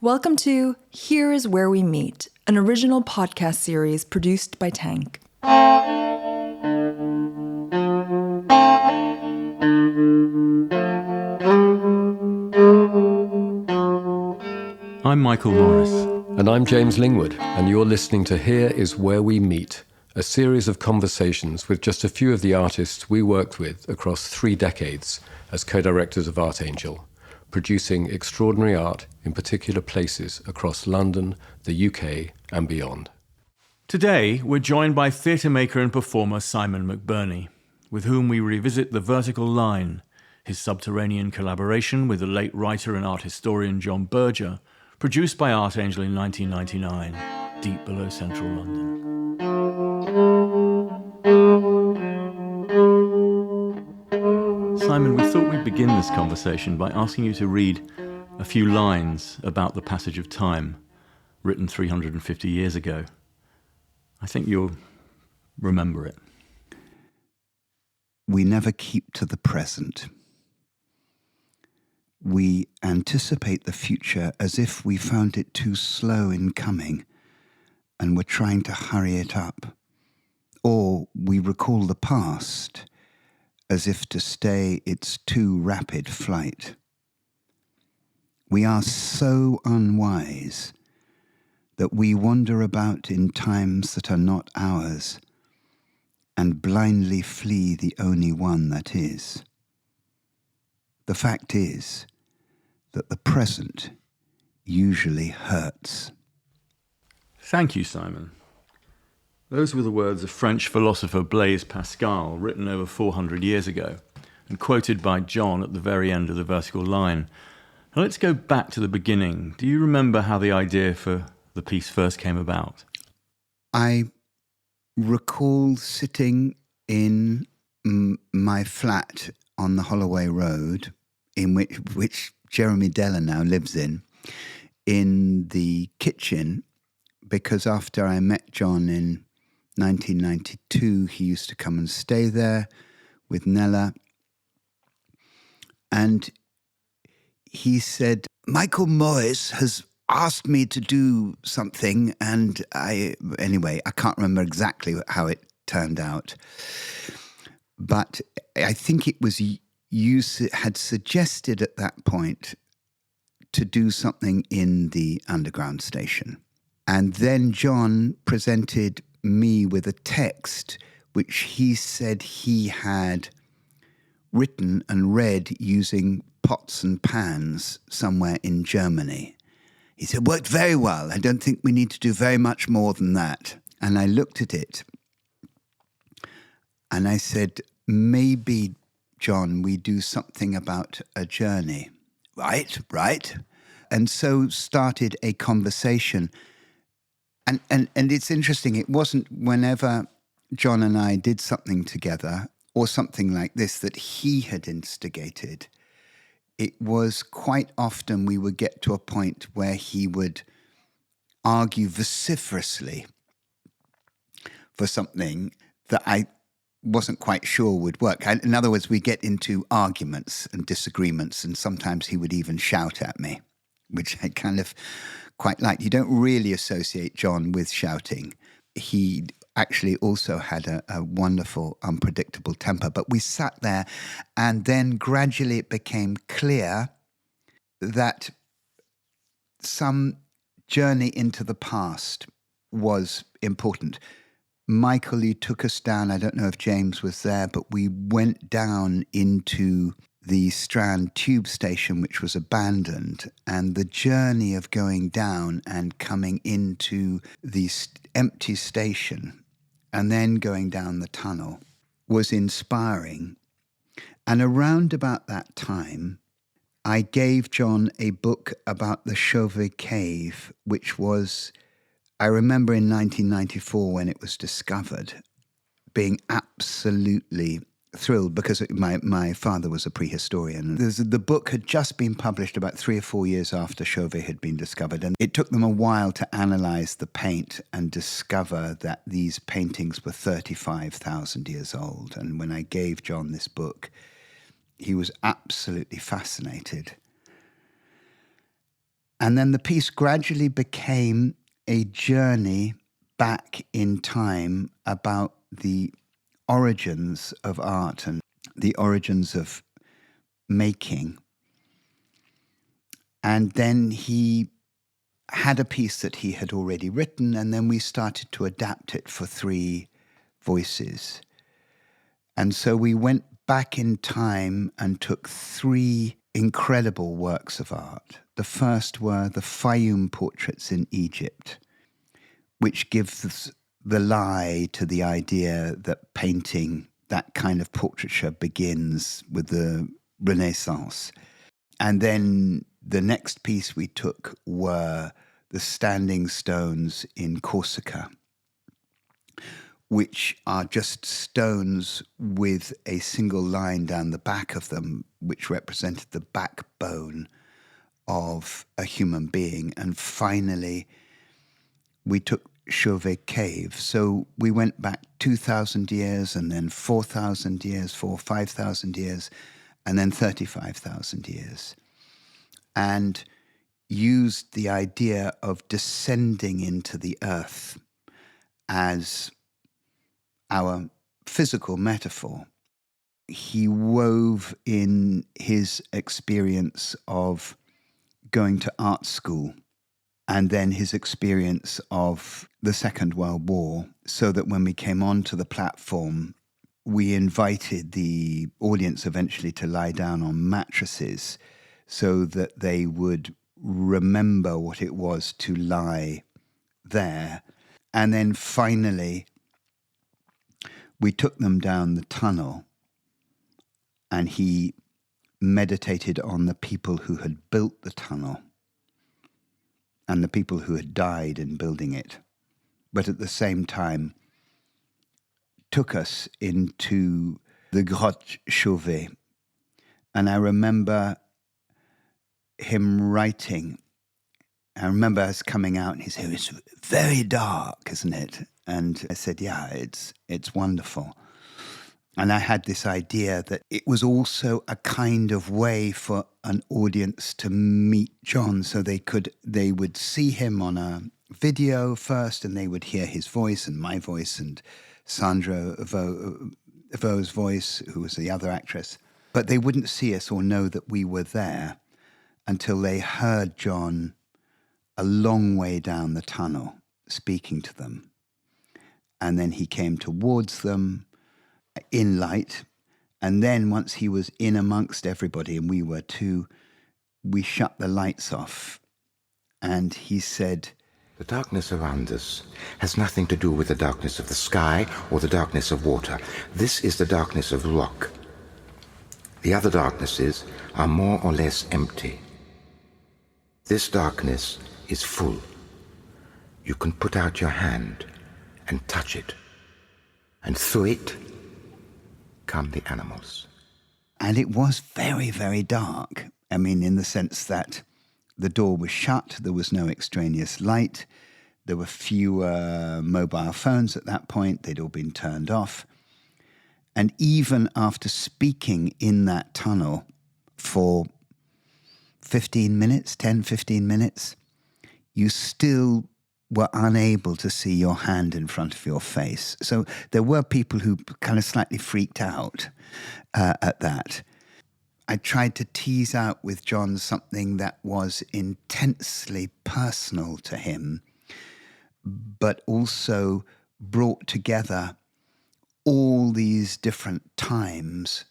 Welcome to Here is Where We Meet, an original podcast series produced by Tank. I'm Michael Morris. And I'm James Lingwood, and you're listening to Here is Where We Meet, a series of conversations with just a few of the artists we worked with across 3 decades as co-directors of Artangel, producing extraordinary art in particular places across London, the UK, and beyond. Today, we're joined by theatre maker and performer Simon McBurney, with whom we revisit The Vertical Line, his subterranean collaboration with the late writer and art historian John Berger, produced by Artangel in 1999, deep below central London. Simon, we thought we'd begin this conversation by asking you to read a few lines about the passage of time, written 350 years ago. I think you'll remember it. We never keep to the present. We anticipate the future as if we found it too slow in coming and were trying to hurry it up. Or we recall the past as if to stay its too rapid flight. We are so unwise that we wander about in times that are not ours and blindly flee the only one that is. The fact is that the present usually hurts. Thank you, Simon. Those were the words of French philosopher Blaise Pascal, written over 400 years ago, and quoted by John at the very end of The Vertical Line. Now let's go back to the beginning. Do you remember how the idea for the piece first came about? I recall sitting in my flat on the Holloway Road, in which Jeremy Deller now lives in the kitchen, because after I met John in 1992, he used to come and stay there with Nella. And he said, Michael Morris has asked me to do something, and I can't remember exactly how it turned out. But I think it was you had suggested at that point to do something in the underground station. And then John presented me with a text which he said he had written and read using pots and pans somewhere in Germany. He said, worked very well. I don't think we need to do very much more than that. And I looked at it and I said, maybe, John, we do something about a journey. Right. And so started a conversation. And it's interesting, it wasn't whenever John and I did something together or something like this that he had instigated. It was quite often we would get to a point where he would argue vociferously for something that I wasn't quite sure would work. In other words, we get into arguments and disagreements, and sometimes he would even shout at me, which I kind of quite liked. You don't really associate John with shouting. He actually also had a wonderful, unpredictable temper. But we sat there, and then gradually it became clear that some journey into the past was important. Michael, you took us down, I don't know if James was there, but we went down into the Strand tube station, which was abandoned, and the journey of going down and coming into the empty station and then going down the tunnel was inspiring. And around about that time, I gave John a book about the Chauvet Cave, which was, I remember in 1994 when it was discovered, being absolutely thrilled because my father was a prehistorian. The book had just been published about 3 or 4 years after Chauvet had been discovered, and it took them a while to analyse the paint and discover that these paintings were 35,000 years old. And when I gave John this book, he was absolutely fascinated. And then the piece gradually became a journey back in time about the origins of art and the origins of making. And then he had a piece that he had already written, and then we started to adapt it for 3 voices. And so we went back in time and took 3 incredible works of art. The first were the Fayum portraits in Egypt, which gives the lie to the idea that painting, that kind of portraiture, begins with the Renaissance. And then the next piece we took were the standing stones in Corsica, which are just stones with a single line down the back of them, which represented the backbone of a human being. And finally, we took Chauvet Caves. So we went back 2,000 years, and then 4,000 years, 5,000 years, and then 35,000 years. And used the idea of descending into the earth as our physical metaphor. He wove in his experience of going to art school and then his experience of the Second World War, so that when we came onto the platform, we invited the audience eventually to lie down on mattresses so that they would remember what it was to lie there. And then finally, we took them down the tunnel, and he meditated on the people who had built the tunnel and the people who had died in building it, but at the same time took us into the Grotte Chauvet. And I remember him writing. I remember us coming out and he said, "It's very dark, isn't it?" And I said, "Yeah, it's wonderful." And I had this idea that it was also a kind of way for an audience to meet John, so they would see him on a video first, and they would hear his voice and my voice and Sandra Vaux's voice, who was the other actress. But they wouldn't see us or know that we were there until they heard John a long way down the tunnel speaking to them. And then he came towards them in light. And then once he was in amongst everybody, and we were too, we shut the lights off. And he said, "The darkness around us has nothing to do with the darkness of the sky or the darkness of water. This is the darkness of rock. The other darknesses are more or less empty. This darkness is full. You can put out your hand and touch it, and through it come the animals." And it was very, very dark. I mean, in the sense that the door was shut, there was no extraneous light, there were fewer mobile phones at that point, they'd all been turned off. And even after speaking in that tunnel for 15 minutes, 10, 15 minutes, you still were unable to see your hand in front of your face. So there were people who kind of slightly freaked out at that. I tried to tease out with John something that was intensely personal to him, but also brought together all these different times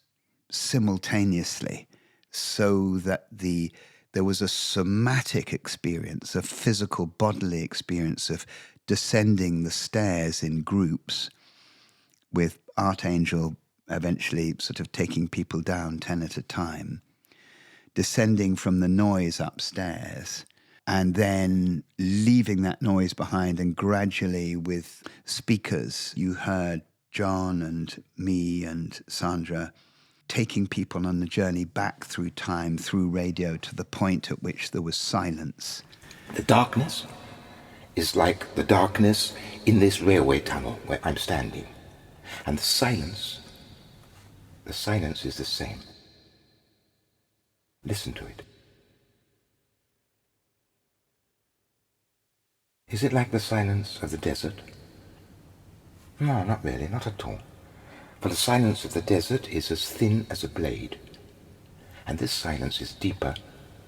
simultaneously, so that there was a somatic experience, a physical bodily experience of descending the stairs in groups, with Artangel eventually sort of taking people down 10 at a time, descending from the noise upstairs, and then leaving that noise behind, and gradually with speakers, you heard John and me and Sandra taking people on the journey back through time, through radio, to the point at which there was silence. The darkness is like the darkness in this railway tunnel where I'm standing. And the silence is the same. Listen to it. Is it like the silence of the desert? No, not really, not at all. For the silence of the desert is as thin as a blade. And this silence is deeper,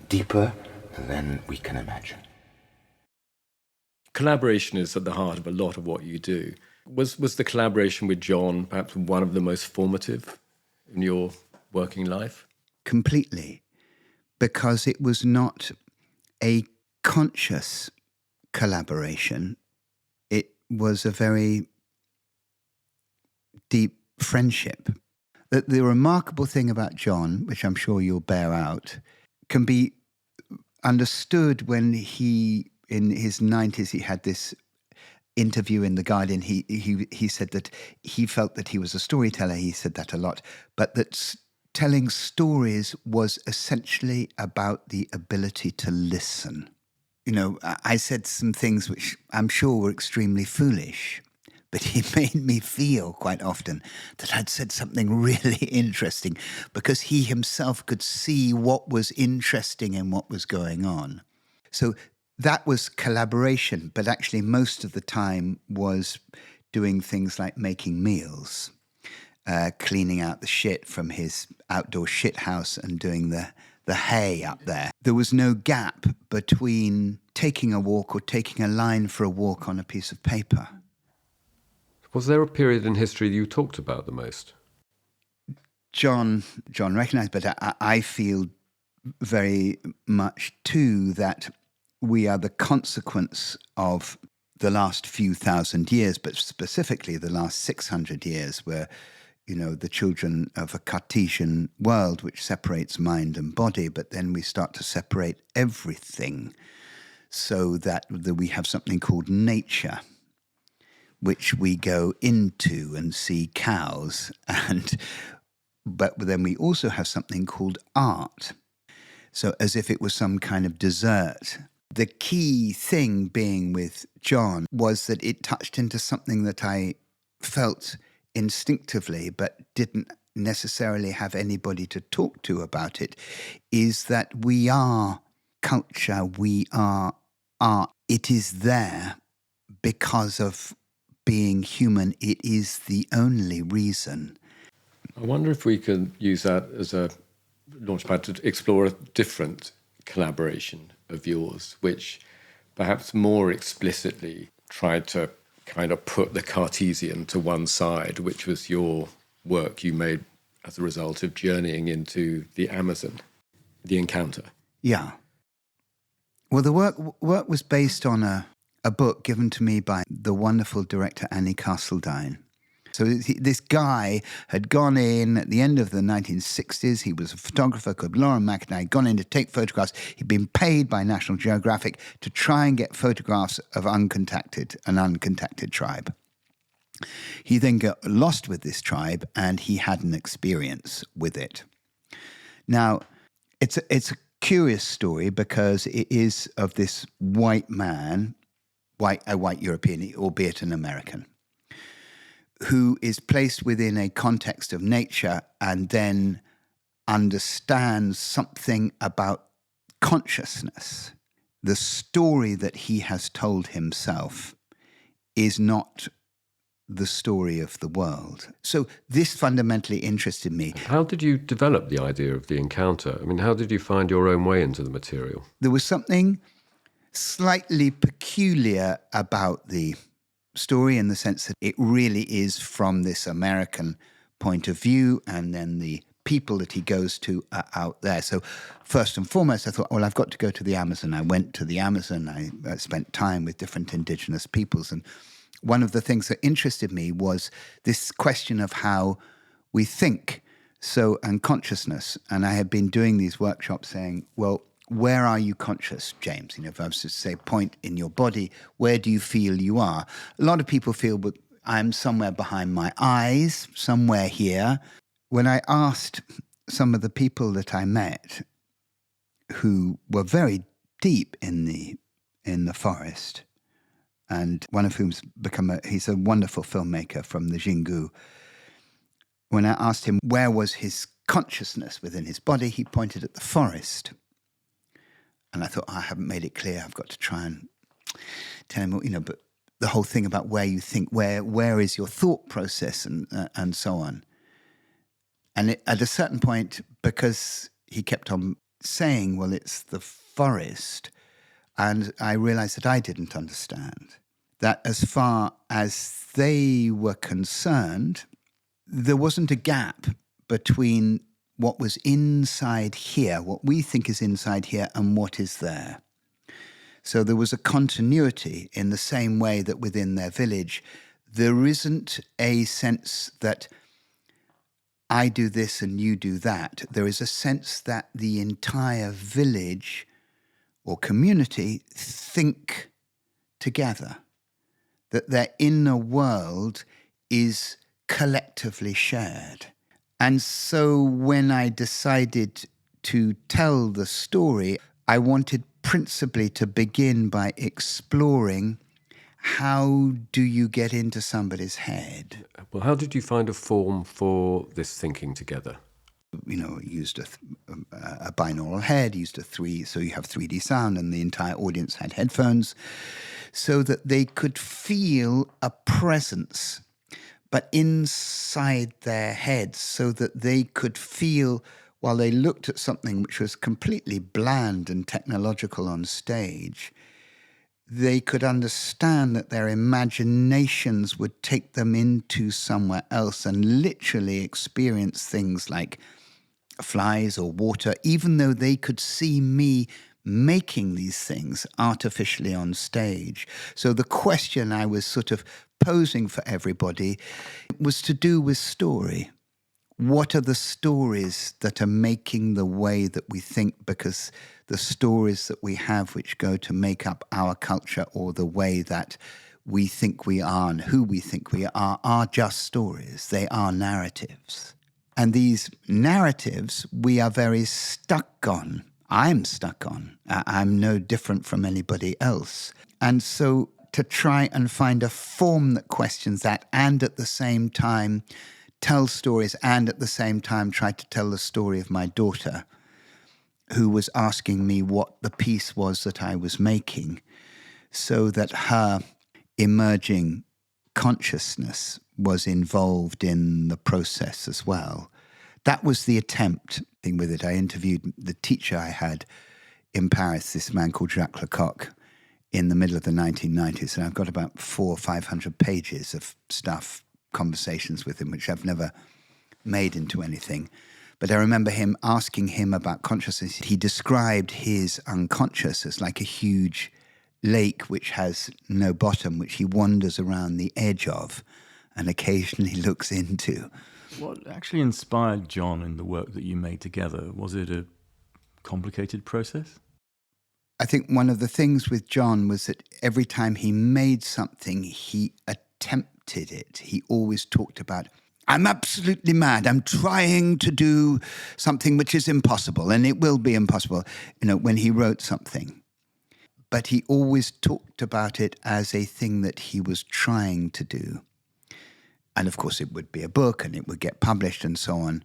deeper than we can imagine. Collaboration is at the heart of a lot of what you do. Was the collaboration with John perhaps one of the most formative in your working life? Completely. Because it was not a conscious collaboration. It was a very deep friendship. The remarkable thing about John, which I'm sure you'll bear out, can be understood when he, in his 90s, he had this interview in The Guardian. He said that he felt that he was a storyteller. He said that a lot. But that telling stories was essentially about the ability to listen. You know, I said some things which I'm sure were extremely foolish, but he made me feel quite often that I'd said something really interesting because he himself could see what was interesting in what was going on. So that was collaboration, but actually most of the time was doing things like making meals, cleaning out the shit from his outdoor shit house and doing the hay up there. There was no gap between taking a walk or taking a line for a walk on a piece of paper. Was there a period in history you talked about the most? John recognised, but I feel very much too that we are the consequence of the last few thousand years, but specifically the last 600 years, where, you know, the children of a Cartesian world which separates mind and body, but then we start to separate everything so that we have something called nature, which we go into and see cows, but then we also have something called art. So as if it was some kind of dessert. The key thing being with John was that it touched into something that I felt instinctively but didn't necessarily have anybody to talk to about it, is that we are culture, we are art. It is there because of being human. It is the only reason. I wonder if we could use that as a launchpad to explore a different collaboration of yours, which perhaps more explicitly tried to kind of put the Cartesian to one side, which was your work you made as a result of journeying into the Amazon, The Encounter. Yeah. Well, the work was based on a book given to me by the wonderful director Annie Castledine. So this guy had gone in at the end of the 1960s. He was a photographer called Lauren McIntyre, gone in to take photographs. He'd been paid by National Geographic to try and get photographs of an uncontacted tribe. He then got lost with this tribe and he had an experience with it. Now, it's a curious story because it is of this white man, a white European, albeit an American, who is placed within a context of nature and then understands something about consciousness. The story that he has told himself is not the story of the world. So this fundamentally interested me. How did you develop the idea of The Encounter? I mean, how did you find your own way into the material? There was something slightly peculiar about the story in the sense that it really is from this American point of view, and then the people that he goes to are out there. So first and foremost, I thought, well, I've got to go to the Amazon. I went to the Amazon. I spent time with different indigenous peoples. And one of the things that interested me was this question of how we think, and consciousness. And I had been doing these workshops saying, well, where are you conscious, James? You know, if I was to say, point in your body, where do you feel you are? A lot of people feel I'm somewhere behind my eyes, somewhere here. When I asked some of the people that I met, who were very deep in the forest, and one of whom's he's a wonderful filmmaker from the Xingu. When I asked him where was his consciousness within his body, he pointed at the forest. And I thought, I haven't made it clear. I've got to try and tell him, but the whole thing about where you think, where is your thought process and so on. And at a certain point, because he kept on saying, well, it's the forest, and I realized that I didn't understand. That as far as they were concerned, there wasn't a gap between what was inside here, what we think is inside here, and what is there. So there was a continuity in the same way that within their village, there isn't a sense that I do this and you do that. There is a sense that the entire village or community think together, that their inner world is collectively shared. And so when I decided to tell the story, I wanted principally to begin by exploring how do you get into somebody's head. Well, how did you find a form for this thinking together? Used a binaural head, used so you have 3D sound, and the entire audience had headphones, so that they could feel a presence, but inside their heads, so that they could feel, while they looked at something which was completely bland and technological on stage, they could understand that their imaginations would take them into somewhere else and literally experience things like flies or water, even though they could see me making these things artificially on stage. So the question I was sort of posing for everybody was to do with story. What are the stories that are making the way that we think? Because the stories that we have which go to make up our culture or the way that we think we are and who we think we are just stories. They are narratives. And these narratives we are very stuck on. I'm stuck on. I'm no different from anybody else. And so to try and find a form that questions that and at the same time tell stories and at the same time try to tell the story of my daughter, who was asking me what the piece was that I was making, so that her emerging consciousness was involved in the process as well. That was the attempt with it. I interviewed the teacher I had in Paris, this man called Jacques Lecoq, in the middle of the 1990s, and I've got about 400 or 500 pages of stuff, conversations with him, which I've never made into anything. But I remember him asking him about consciousness. He described his unconscious as like a huge lake which has no bottom, which he wanders around the edge of and occasionally looks into. What actually inspired John in the work that you made together? Was it a complicated process? I think one of the things with John was that every time he made something, he attempted it. He always talked about, I'm absolutely mad. I'm trying to do something which is impossible, and it will be impossible, when he wrote something. But he always talked about it as a thing that he was trying to do. And of course, it would be a book and it would get published and so on.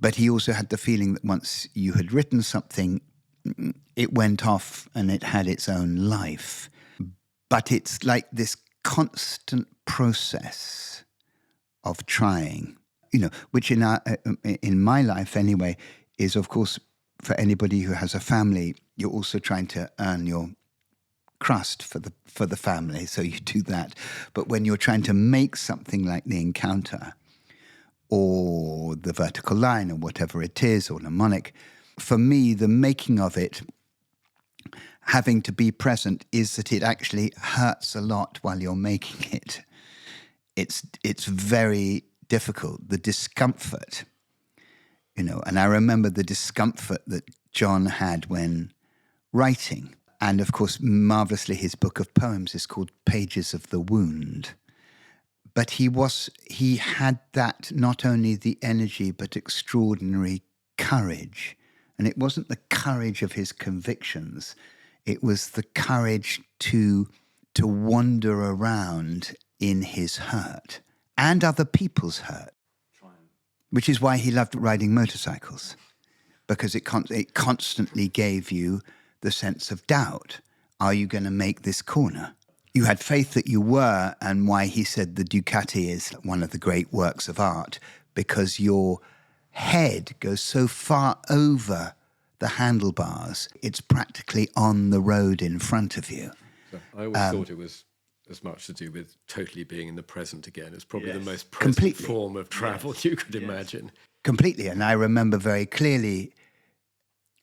But he also had the feeling that once you had written something, it went off and it had its own life. But it's like this constant process of trying, which in my life anyway, is of course, for anybody who has a family, you're also trying to earn your crust for the family, so you do that. But when you're trying to make something like The Encounter or The Vertical Line or whatever it is, or Mnemonic, for me, the making of it, having to be present, is that it actually hurts a lot while you're making it. It's very difficult, the discomfort, and I remember the discomfort that John had when writing. And of course, marvelously, his book of poems is called Pages of the Wound. But he had that, not only the energy, but extraordinary courage. And it wasn't the courage of his convictions. It was the courage to wander around in his hurt and other people's hurt, which is why he loved riding motorcycles, because it constantly gave you the sense of doubt. Are you going to make this corner? you had faith that you were, and why he said the Ducati is one of the great works of art, because your head goes so far over the handlebars, it's practically on the road in front of you. So I always thought it was as much to do with totally being in the present again. It's probably the most present Completely. form of travel you could imagine. Completely. And I remember very clearly,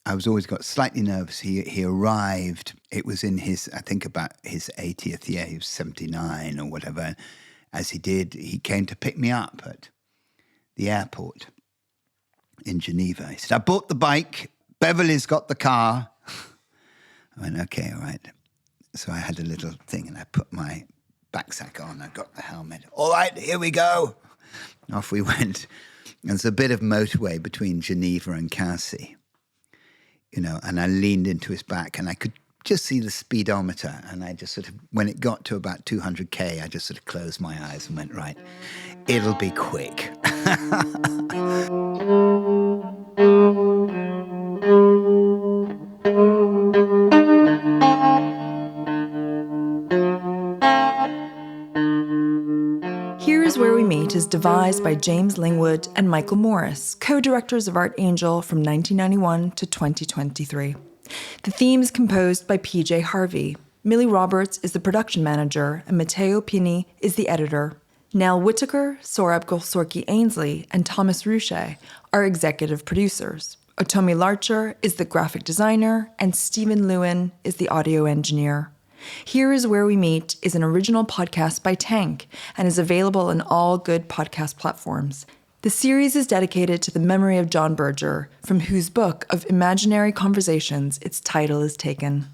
I was always got slightly nervous. He arrived, it was in his, I think about his 80th year, he was 79 or whatever. As he did, he came to pick me up at the airport in Geneva. He said, I bought the bike, Beverly's got the car. I went, okay, all right. So I had a little thing and I put my backsack on, I got the helmet. All right, here we go. Off we went. There's a bit of motorway between Geneva and Cassis, you know, and I leaned into his back and I could just see the speedometer. And I just sort of, when it got to about 200K, I just sort of closed my eyes and went, right, it'll be quick. Here is Where We Meet is devised by James Lingwood and Michael Morris, co-directors of Artangel from 1991 to 2023. The theme is composed by PJ Harvey. Millie Roberts is the production manager, and Matteo Pini is the editor. Nell Whitaker, Sorab Golsorki-Ainsley, and Thomas Ruche are executive producers. Otomi Larcher is the graphic designer, and Stephen Lewin is the audio engineer. Here is Where We Meet is an original podcast by Tank and is available on all good podcast platforms. The series is dedicated to the memory of John Berger, from whose book of imaginary conversations its title is taken.